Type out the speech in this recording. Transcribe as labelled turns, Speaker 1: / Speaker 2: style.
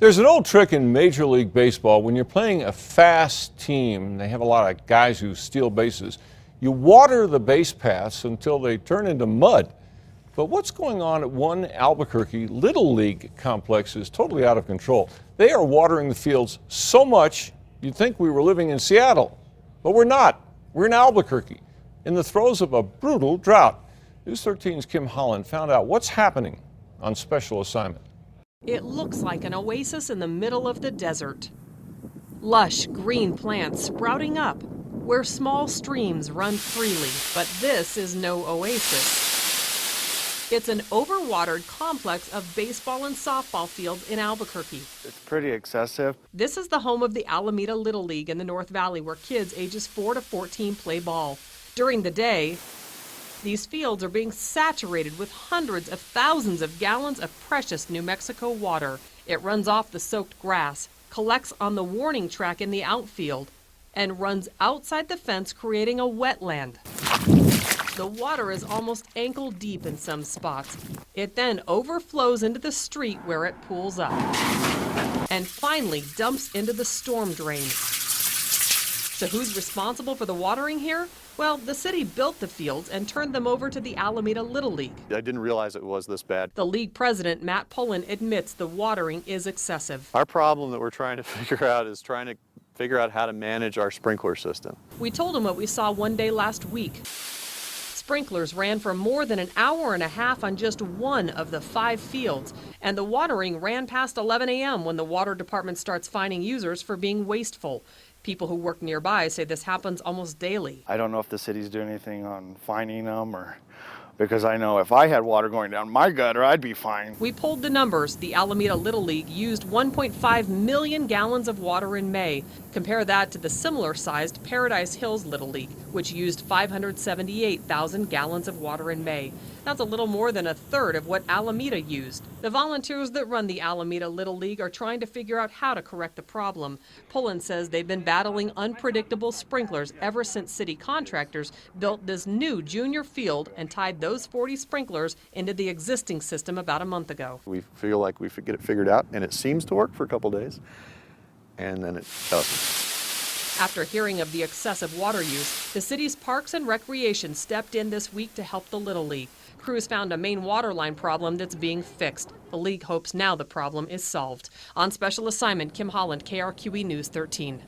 Speaker 1: There's an old trick in Major League Baseball when you're playing a fast team. They have a lot of guys who steal bases. You water the base paths until they turn into mud. But what's going on at one Albuquerque Little League complex is totally out of control. They are watering the fields so much you'd think we were living in Seattle. But we're not. We're in Albuquerque, in the throes of a brutal drought. News 13's Kim Holland found out what's happening on special assignment.
Speaker 2: It looks like an oasis in the middle of the desert. Lush green plants sprouting up where small streams run freely, but this is no oasis. It's an overwatered complex of baseball and softball fields in Albuquerque.
Speaker 3: It's pretty excessive.
Speaker 2: This is the home of the Alameda Little League in the North Valley, where kids ages 4 to 14 play ball. During the day, these fields are being saturated with hundreds of thousands of gallons of precious New Mexico water. It runs off the soaked grass, collects on the warning track in the outfield, and runs outside the fence, creating a wetland. The water is almost ankle deep in some spots. It then overflows into the street where it pools up and finally dumps into the storm drain. So who's responsible for the watering here? Well, the city built the fields and turned them over to the Alameda Little League.
Speaker 4: I didn't realize it was this bad.
Speaker 2: The league president, Matt Pullen, admits the watering is excessive.
Speaker 4: Our problem that we're trying to figure out is trying to figure out how to manage our sprinkler system.
Speaker 2: We told him what we saw one day last week. Sprinklers ran for more than an hour and a half on just one of the 5 fields, and the watering ran past 11 a.m. when the water department starts fining users for being wasteful. People who work nearby say this happens almost daily.
Speaker 3: I don't know if the city's doing anything on fining them, or because I know if I had water going down my gutter, I'd be fine.
Speaker 2: We pulled the numbers. The Alameda Little League used 1.5 million gallons of water in May. Compare that to the similar-sized Paradise Hills Little League, which used 578,000 gallons of water in May. That's a little more than a third of what Alameda used. The volunteers that run the Alameda Little League are trying to figure out how to correct the problem. Pullen says they've been battling unpredictable sprinklers ever since city contractors built this new junior field and tied those 40 sprinklers into the existing system about a month ago.
Speaker 4: We feel like we get it figured out, and it seems to work for a couple days, and then it doesn't.
Speaker 2: After hearing of the excessive water use, the city's Parks and Recreation stepped in this week to help the Little League. Crews found a main water line problem that's being fixed. The league hopes now the problem is solved. On special assignment, Kim Holland, KRQE News 13.